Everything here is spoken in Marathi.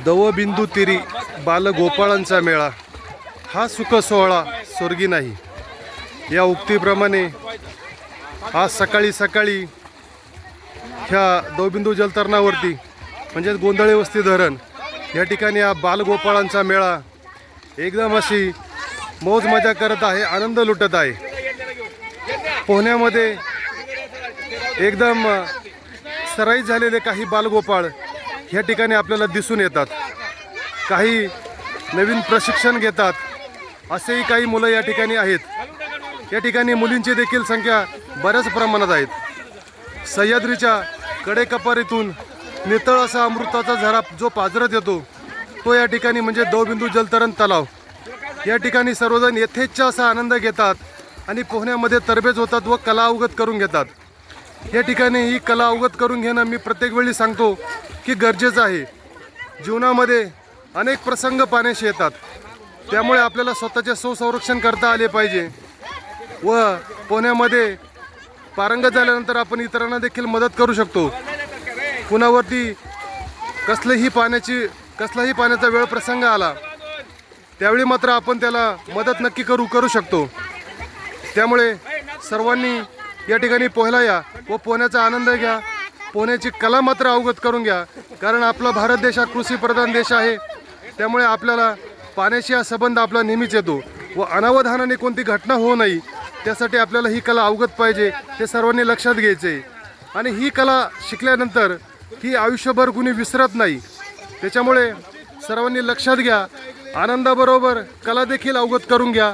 दवबिंदू तिरी बालगोपाळांचा मेळा हा सुख सोहळा स्वर्गी नाही या उक्तीप्रमाणे आज सकाळी सकाळी ह्या दवबिंदू जलतरणावरती म्हणजेच गोंधळे वस्ती धरण या ठिकाणी हा बालगोपाळांचा मेळा एकदम अशी मौज मजा करत आहे, आनंद लुटत आहे। पोहण्यामध्ये एकदम सराईत झालेले काही बालगोपाळ ह्या ठिकाणी आपल्याला दिसून येतात। काही नवीन प्रशिक्षण घेतात असेही काही मुलं या ठिकाणी आहेत। या ठिकाणी मुलींची देखील संख्या बऱ्याच प्रमाणात आहेत। सह्याद्रीच्या कडेकपारीतून नितळ असा अमृताचा झरा जो पाझरत येतो तो या ठिकाणी म्हणजे दवबिंदू जलतरण तलाव। या ठिकाणी सर्वजण यथेच्छा असा आनंद घेतात आणि पोहण्यामध्ये तरबेज होतात व कला अवगत करून घेतात। या ठिकाणी ही कला अवगत करून घेणं मी प्रत्येक वेळी सांगतो की गरजेचं आहे। जीवनामध्ये अनेक प्रसंग पाण्याशी येतात, त्यामुळे आपल्याला स्वतःचे स्वसंरक्षण करता आले पाहिजे व पोहण्यामध्ये पारंगत झाल्यानंतर आपण इतरांना देखील मदत करू शकतो। कुणावरती कसलाही पाण्याचा वेळ प्रसंग आला त्यावेळी मात्र आपण त्याला मदत नक्की करू शकतो। त्यामुळे सर्वांनी या ठिकाणी पोहायला या व पोहण्याचा आनंद घ्या, पोहण्याची कला मात्र अवगत करून घ्या। कारण आपला भारत देश हा कृषीप्रधान देश आहे, त्यामुळे आपल्याला पाण्याशी हा संबंध आपला नेहमीच येतो व अनावधानाने कोणती घटना होऊ नये त्यासाठी आपल्याला ही कला अवगत पाहिजे, हे सर्वांनी लक्षात घ्यायचे। आणि ही कला शिकल्यानंतर ही आयुष्यभर कुणी विसरत नाही, त्याच्यामुळे सर्वांनी लक्षात घ्या। आनंदाबरोबर कला देखील अवगत करून घ्या